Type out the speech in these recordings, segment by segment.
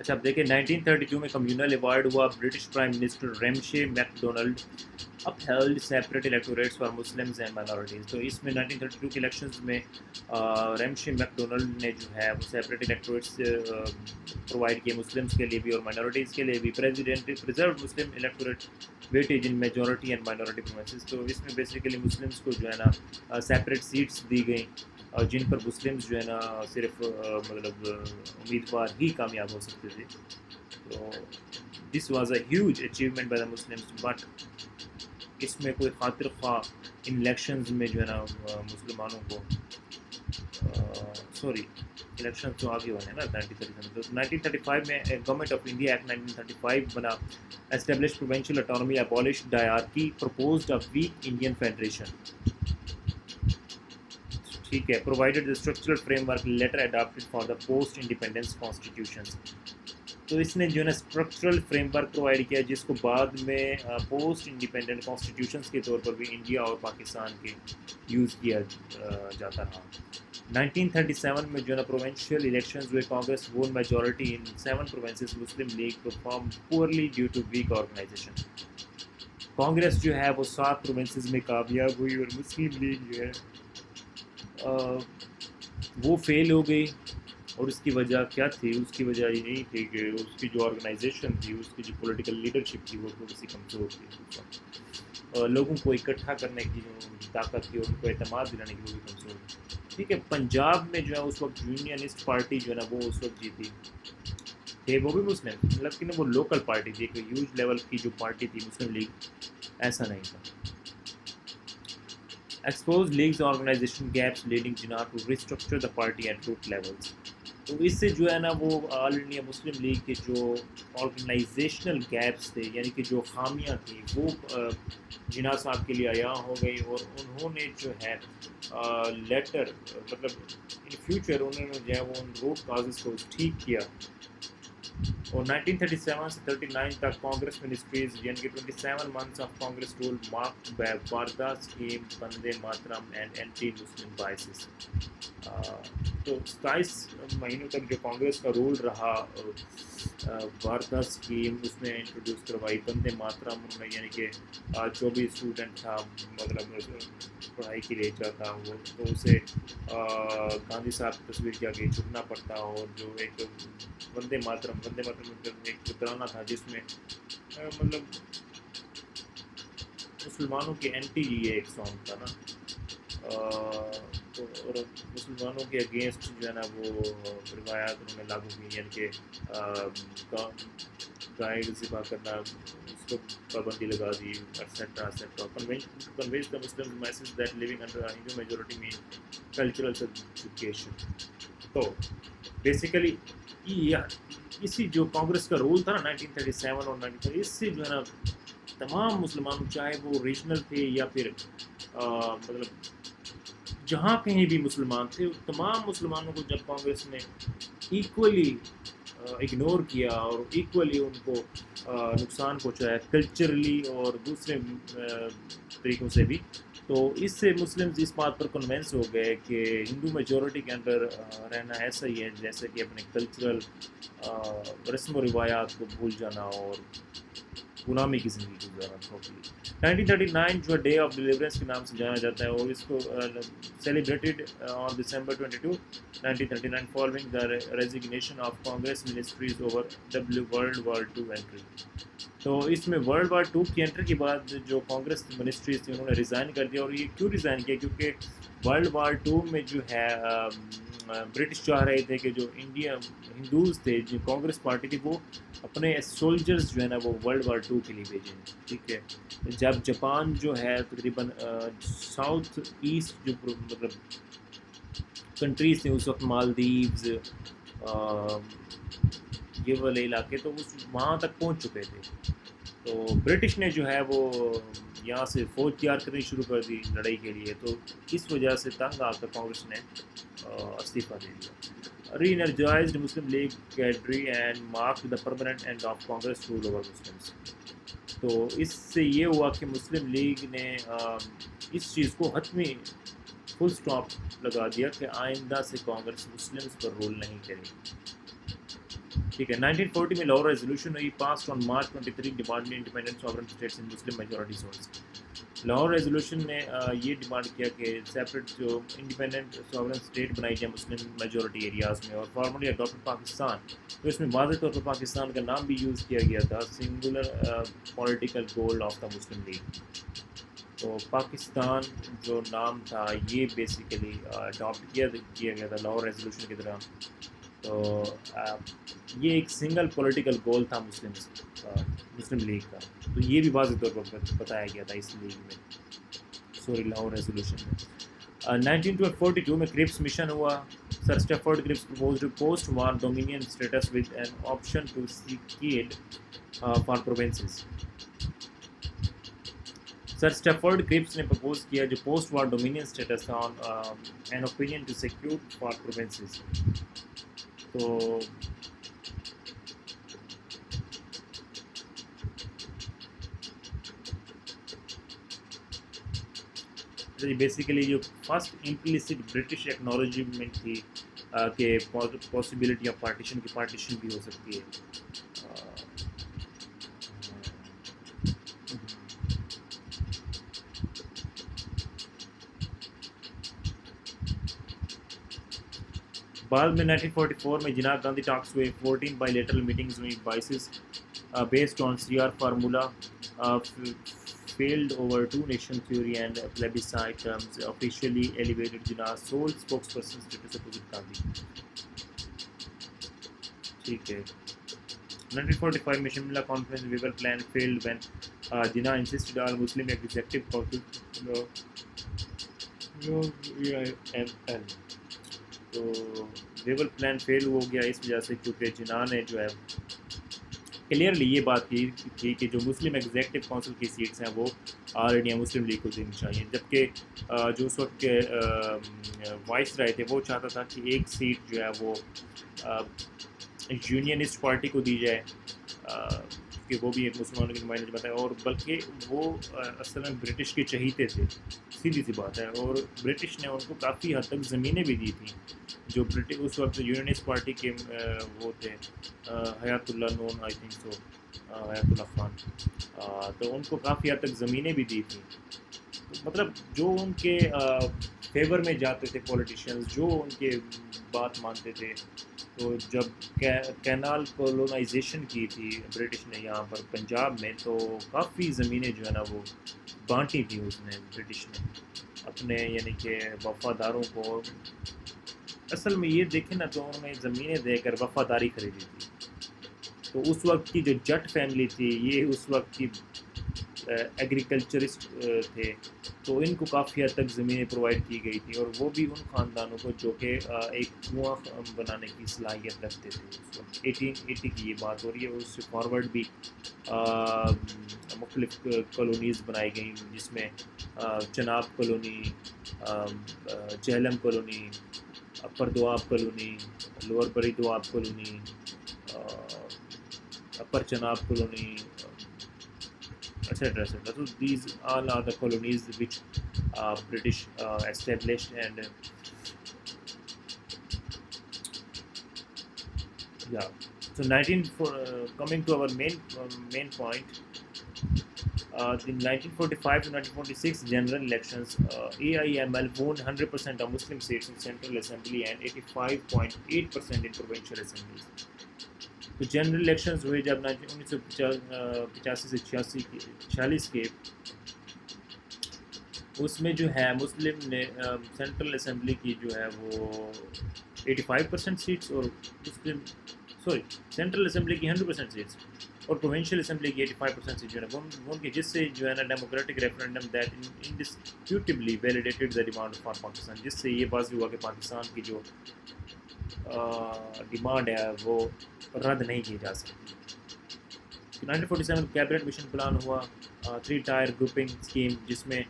اچھا اب دیکھیں 1932 میں کمیونل ایوارڈ ہوا British prime minister Ramsay MacDonald upheld separate electorates for Muslims and minorities. تو اس میں 1932 کے الیکشنز میں ریمشے میک ڈونلڈ نے جو ہے وہ سیپریٹ الیکٹوریٹس پرووائڈ کیے مسلمس کے لیے بھی اور مائنورٹیز کے لیے بھی. President preserved Muslim electorate weightage in majority and minority provinces. تو اس میں بیسیکلی مسلمس کو جو ہے نا سیپریٹ سیٹس دی گئیں اور جن پر مسلمس جو ہے نا صرف مطلب امیدوار ہی کامیاب ہو سکتے تھے. تو this was a huge achievement by the Muslims. But اس میں کوئی خاطر خواہ ان الیکشنز میں جو ہے نا مسلمانوں کو سوری الیکشن تو آگے ہونے ہیں نا 1937. تو 1935 میں گورنمنٹ آف انڈیا ایکٹ 1935 بنا establish provincial autonomy abolish diarchy proposed a weak Indian federation. ٹھیک ہے. Provided the structural framework later adapted for the post independence constitutions. تو اس نے جو ہے نا اسٹرکچرل فریم ورک پرووائڈ کیا جس کو بعد میں پوسٹ انڈیپینڈنٹ کانسٹیٹیوشنس کے طور پر بھی انڈیا اور پاکستان کے یوز کیا جاتا رہا. 1937 میں جو ہے نا پروونشل الیکشنز ہوئے. Congress won majority in 7 provinces. Muslim League perform poorly due to weak organization. Congress جو ہے وہ 7 provinces میں کامیاب ہوئی اور مسلم لیگ جو ہے وہ فیل ہو گئی. اور اس کی وجہ کیا تھی؟ اس کی وجہ یہ نہیں تھی کہ اس کی جو آرگنائزیشن تھی اس کی جو پولیٹیکل لیڈرشپ تھی وہ تھوڑی سی کمزور تھی. لوگوں کو اکٹھا کرنے کی جو طاقت تھی اور ان کو اعتماد دلانے کی وہ بھی کمزور تھی. ٹھیک ہے. پنجاب میں جو ہے اس وقت یونینسٹ پارٹی جو ہے نا وہ اس وقت جیتی تھے. وہ بھی مسلم لیکن وہ لوکل پارٹی تھی. ایک ہیوج لیول کی جو پارٹی تھی مسلم لیگ ایسا نہیں تھا. Exposed leagues organization gaps leading Jinnah to restructure the party at root levels. تو اس سے جو ہے نا وہ آل انڈیا مسلم لیگ کے جو آرگنائزیشنل گیپس تھے یعنی کہ جو خامیاں تھیں وہ جناح صاحب کے لیے عیاں ہو گئی اور انہوں نے جو ہے لیٹر مطلب ان فیوچر انہوں نے جو ہے وہ ان روٹ کازز کو ٹھیک کیا. اور 1937 سے 39 تک کانگریس منسٹریز یعنی کہ 27 months of Congress rule marked by Wardha scheme Bande Mataram and anti Muslim biases. تو 27 مہینوں تک جو کانگریس کا رول رہا واردہ اسکیم اس نے انٹروڈیوس کروائی. بندے ماترم انہوں نے یعنی کہ جو بھی اسٹوڈنٹ تھا مطلب پڑھائی کے لیے جاتا وہ تو اسے گاندھی صاحب کی تصویر کے آگے جھکنا پڑتا. اور جو ایک وندے ماترم ایک ترانہ تھا جس میں مطلب مسلمانوں کے اینٹی یہ ایک سانگ تھا نا. تو اور مسلمانوں کے اگینسٹ جو ہے نا وہ روایات انہوں نے لاگو کی یعنی کہ گائے ذبح کرنا اس کو پابندی لگا دی etcetera etcetera. Convince the Muslim masses that living under Hindu majority mean cultural education. تو بیسیکلی اسی جو کانگریس کا رول تھا نا 1937 اور 1930 اس سے جو ہے نا تمام مسلمان چاہے وہ ریجنل تھے یا پھر مطلب جہاں کہیں بھی مسلمان تھے تمام مسلمانوں کو جب کانگریس نے ایکولی اگنور کیا اور ایکولی ان کو نقصان پہنچایا کلچرلی اور دوسرے طریقوں سے بھی. تو اس سے مسلمز اس بات پر کنونس ہو گئے کہ ہندو میجورٹی کے اندر رہنا ایسا ہی ہے جیسے کہ اپنے کلچرل رسم و روایات کو بھول جانا اور غلامی کی زندگی گزارنا ٹوٹلی. 1939 جو ڈے آف ڈیلیورنس کے نام سے جانا جاتا ہے اور اس کو celebrated on December 22, 1939 following the resignation of Congress ministries over World War II entry. تو اس میں World War II کی انٹری کے بعد جو کانگریس منسٹریز تھیں انہوں نے ریزائن کر دیا. اور یہ کیوں ریزائن کیا؟ کیونکہ World War II میں جو ہے برٹش چاہ رہے تھے کہ جو انڈیا ہندوز تھے جو کانگریس پارٹی تھی وہ اپنے سولجرز جو ہے نا وہ World War II کے لیے بھیجیں. ٹھیک ہے. جب جاپان جو ہے تقریباً ساؤتھ ایسٹ جو مطلب کنٹریز تھے اس وقت مالدیوز یہ والے علاقے تو وہاں تک پہنچ چکے تھے. تو برٹش نے جو ہے وہ یہاں سے فوج تیار کرنی شروع کر دی لڑائی کے لیے. تو اس وجہ سے تنگ آ کر کانگریس نے استعفیٰ دے دیا. re-energized Muslim League cadre and marked the permanent end of Congress rule over Muslims. تو اس سے یہ ہوا کہ مسلم لیگ نے اس چیز کو حتمی فل سٹاپ لگا دیا کہ آئندہ سے کانگریس مسلمز پر رول نہیں کرے گی. ٹھیک ہے. 1940 میں لاہور ریزولوشن ہوئی passed on March 23 demanding independent sovereign states in Muslim majority zones. Lahore resolution نے یہ ڈیمانڈ کیا کہ سیپریٹ جو انڈیپینڈنٹ ساورن اسٹیٹ بنائی جائے مسلم میجورٹی ایریاز میں, اور فارملی اڈاپٹ پاکستان. تو اس میں واضح طور پر پاکستان کا نام بھی یوز کیا گیا تھا, singular political goal of the Muslim league. تو پاکستان جو نام تھا یہ بیسیکلی اڈاپٹ کیا گیا تھا لاہور ریزولوشن کی طرح. تو یہ ایک سنگل پولیٹیکل گول تھا مسلم لیگ کا. تو یہ بھی واضح طور پر بتایا گیا تھا اس لیگ میں, سوری لاہور ریزولوشن میں. 1942 میں کرپس مشن ہوا. Sir Stafford Cripps proposed post war dominion status with an option to secede for provinces. Sir Stafford Cripps نے پرپوز کیا جو پوسٹ وار ڈومینین اسٹیٹس تھا an opinion to secure for provinces. تو basically جو first implicit British acknowledgement تھی کہ possibility of partition کی partition بھی ہو سکتی ہے. بعد میں 1944 میں جناب گاندھی ٹاکس ہوئے. 14 بائی لیٹرل میٹنگز ہوئی. Biases based on CR formula failed over two nation theory and plebiscite terms officially elevated Jinnah sole spokesperson status opposite Gandhi. ٹھیک ہے. 1945 میں Shimla conference waiver plan failed when Jinnah insisted all Muslim executive council تو waiver plan fail ہو گیا اس وجہ سے کیونکہ جناح نے جو ہے کلیئرلی یہ بات کی تھی کہ جو مسلم ایگزیکٹو کونسل کی سیٹس ہیں وہ آل انڈیا مسلم لیگ کو دینی چاہیے, جبکہ جو اس وقت کے وائس رائے تھے وہ چاہتا تھا کہ ایک سیٹ جو ہے وہ یونینسٹ پارٹی کو دی جائے کہ وہ بھی ایک مسلمانوں کی نمائندگی بتائے, اور بلکہ وہ اصل میں برٹش کے چہیتے تھے, سیدھی سی بات ہے. اور برٹش نے ان کو کافی حد تک زمینیں بھی دی تھیں. جو برٹش اس وقت یونینسٹ پارٹی کے وہ تھے حیات اللہ نون آئی تھنک سو حیات اللہ خان, تو ان کو کافی حد تک زمینیں بھی دی تھیں. مطلب جو ان کے فیور میں جاتے تھے پولیٹیشینز, جو ان کے بات مانتے تھے. تو جب کینال کولونائزیشن کی تھی برٹش نے یہاں پر پنجاب میں, تو کافی زمینیں جو ہے نا وہ بانٹی تھی اس نے برٹش نے اپنے یعنی کہ وفاداروں کو. اصل میں یہ دیکھیں نا تو انہوں نے زمینیں دے کر وفاداری خریدی تھی. تو اس وقت کی جو جٹ فیملی تھی یہ اس وقت کی ایگریکلچرسٹ تھے, تو ان کو کافی حد تک زمینیں پرووائڈ کی گئی تھی, اور وہ بھی ان خاندانوں کو جو کہ ایک کنواں بنانے کی صلاحیت رکھتے تھے. اس وقت 1880 کی یہ بات ہو رہی ہے, اور اس سے فارورڈ بھی مختلف کالونیز بنائی گئیں جس میں Chenab colony, Jhelum colony, upper Doab colony, lower Bari Doab colony, upper Chenab colony, etc. So these all are the colonies which British established, and yeah. So coming to our main point, in 1945 to 1946 general elections, AIML won 100% of Muslim seats in Central Assembly and 85.8% in provincial assemblies. تو general elections ہوئے جب 1985 سے 46 کے, اس میں جو ہے مسلم نے central assembly کی جو ہے وہ 85% سیٹس, اور سینٹرل اسمبلی کی 100% سیٹس, اور پروونشل اسمبلی کی 85% سیٹ جو ہے وہ کی, جس سے جو ہے نا democratic referendum that indisputably validated the demand for Pakistan, جس سے یہ واضح ہوا کہ پاکستان کی جو ڈیمانڈ ہے وہ رد نہیں کی جا سکتی. 1947 کیبنٹ مشن پلان ہوا, 3 ٹائر گروپنگ اسکیم, جس میں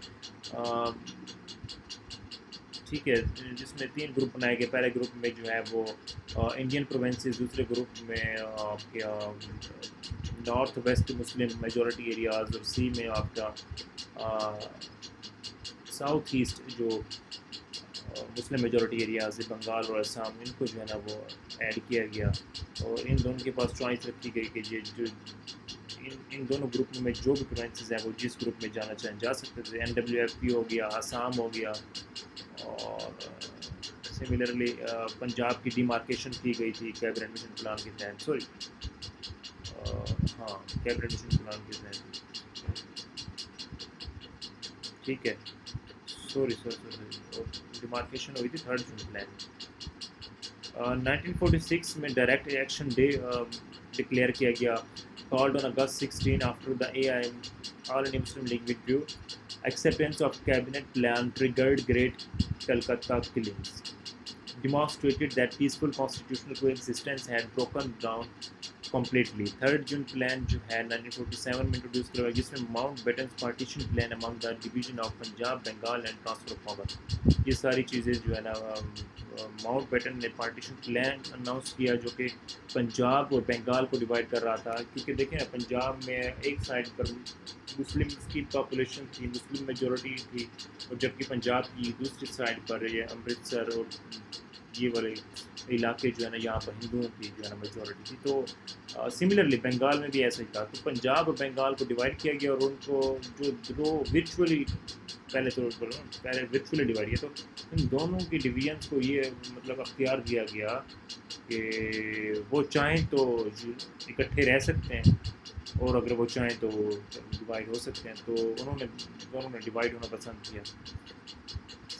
ٹھیک ہے جس میں 3 گروپ بنائے گئے. پہلے گروپ میں جو ہے وہ انڈین پروونسز, دوسرے گروپ میں آپ کا نارتھ ویسٹ مسلم میجورٹی ایریاز, اور سی میں آپ کا ساؤتھ ایسٹ جو مسلم میجورٹی ایریاز بنگال اور آسام ان کو جو ہے نا وہ ایڈ کیا گیا اور ان دونوں کے پاس چوائس رکھی گئی کہ یہ جو ان دونوں گروپ میں جو بھی پروونسز ہیں وہ جس گروپ میں جانا چاہیں جا سکتے تھے. NWFP ہو گیا, آسام ہو گیا, اور سملرلی پنجاب کی ڈیمارکیشن کی گئی تھی کیبنٹ مشن پلان کے تحت. ہاں کیبنٹ مشن پلان کے تحت, ٹھیک ہے. سوری ڈیمارکیشن ہوئی تھی 3 جون پلان. 1946 میں ڈائریکٹ ایکشن ڈے ڈکلیئر کیا گیا. called on August 16 after the AIM, All India Muslim League withdrew. Acceptance of cabinet plan triggered Great Calcutta killings, demonstrated that peaceful constitutional coexistence had broken down completely. 3rd June plan جو ہے 1947 میں introduce کروایا جس میں Mountbatten's partition plan among the division of Punjab, Bengal and transfer of power. یہ ساری چیزیں جو ہے نا ماؤنٹ بیٹن نے پارٹیشن پلان اناؤنس کیا جو کہ پنجاب اور بنگال کو ڈیوائڈ کر رہا تھا. کیونکہ دیکھیں نا پنجاب میں ایک سائڈ پر مسلم کی پاپولیشن تھی, مسلم میجورٹی تھی, اور جبکہ پنجاب کی دوسری سائڈ پر یہ امرتسر اور یہ والے علاقے جو ہے نا یہاں پر ہندوؤں کی جو ہے نا میجورٹی تھی. تو سملرلی بنگال میں بھی ایسا ہی تھا. تو پنجاب اور بنگال کو ڈیوائڈ کیا گیا اور ان کو جو ورچولی پہلے ورچولی ڈیوائڈ کیا, تو ان دونوں کی ڈویژنس کو یہ مطلب اختیار دیا گیا کہ وہ چاہیں تو اکٹھے رہ سکتے ہیں اور اگر وہ چاہیں تو ڈیوائڈ ہو سکتے ہیں. تو دونوں نے ڈیوائڈ ہونا پسند کیا.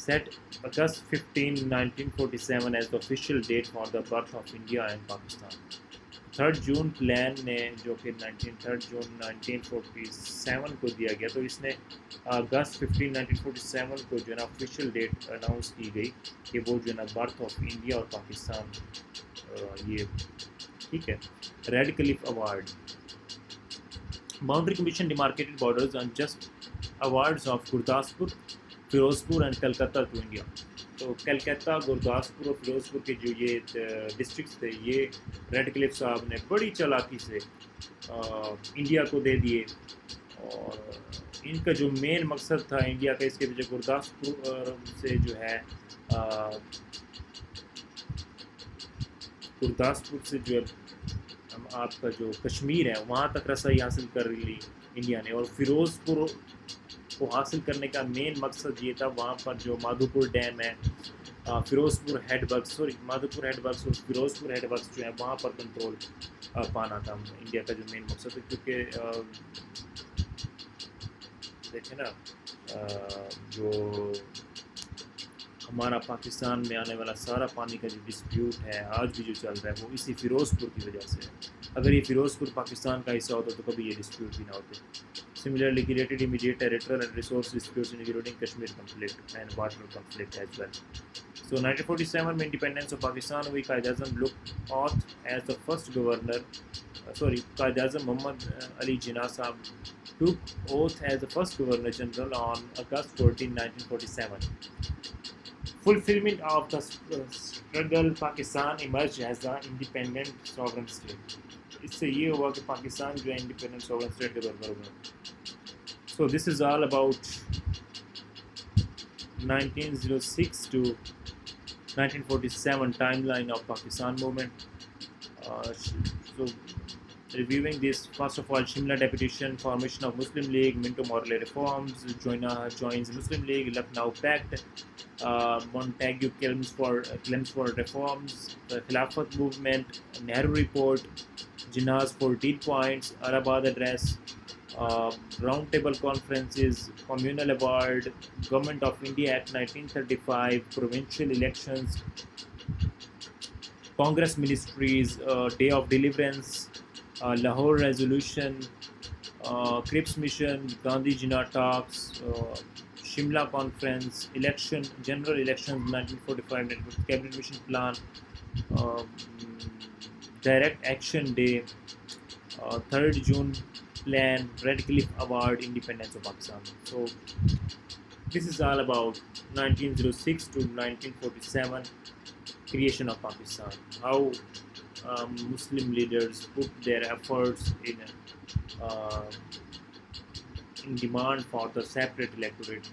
Set August 15, 1947 as the official date for the birth of India and Pakistan. 3rd June plan نے جو کہ 3rd June 1947 کو دیا گیا, تو اس نے اگست 15, 1947 کو جو ہے نا آفیشیل ڈیٹ اناؤنس کی گئی کہ وہ جو ہے نا برتھ آف انڈیا اور پاکستان یہ ٹھیک ہے. Radcliffe award, boundary commission demarcated borders and just awards of Gurdaspur, Ferozepur and Calcutta to India. تو کلکتہ, گرداسپور اور فیروزپور کے جو یہ ڈسٹرکٹس تھے یہ ریڈ کلف صاحب نے بڑی چالاکی سے انڈیا کو دے دیے. اور ان کا جو مین مقصد تھا انڈیا کا اس کے پیچھے گرداسپور سے جو ہے گرداسپور سے جو ہے آپ کا جو کشمیر ہے وہاں تک رسائی حاصل کر لی انڈیا نے. اور فیروزپور کو حاصل کرنے کا مین مقصد یہ تھا وہاں پر جو مادھوپور ڈیم ہے, Ferozepur head works Madhopur head works اور فیروزپور ہیڈ ورکس جو ہے وہاں پر کنٹرول پانا تھا انڈیا کا جو مین مقصد ہے. کیونکہ دیکھیں نا جو ہمارا پاکستان میں آنے والا سارا پانی کا جو ڈسپیوٹ ہے آج بھی جو چل رہا ہے وہ اسی فیروزپور کی وجہ سے ہے. اگر یہ فیروزپور پاکستان کا حصہ ہوتا تو کبھی یہ ڈسپیوٹ بھی نہ ہوتے. Similarly, created immediate territorial and resource disputes including Kashmir conflict and water conflict as well. So 1947 میں انڈیپینڈنس آف پاکستان ہوئی. قائد اعظم لک آتھ as the first governor Quaid Azam محمد علی جناح صاحب took oath as the first Governor General on August 14, 1947. Fulfillment of the struggle, Pakistan emerged as an independent sovereign state. اس سے یہ ہوا کہ پاکستان جو ہے independent sovereign state کے طور پر ہوا. So this is all about 1906 to 1947 timeline of Pakistan movement. So reviewing this, first of all, Shimla Deputation, formation of Muslim League, Minto Morley reforms, joins Muslim League, Lucknow Pact, Montagu claims for reforms, the Khilafat movement, Nehru report, Jinnah's 14 points, Allahabad address, round table conferences, communal award, Government of India Act 1935, provincial elections, Congress ministries, Day of Deliverance, Lahore resolution, Cripps mission, Gandhi Jinnah talks, Shimla conference, election, general elections 1945, cabinet mission plan, direct action day, 3rd June plan, Red Cliff Award, independence of Pakistan. So this is all about 1906 to 1947 creation of Pakistan. How Muslim leaders put their efforts in demand for the separate electorate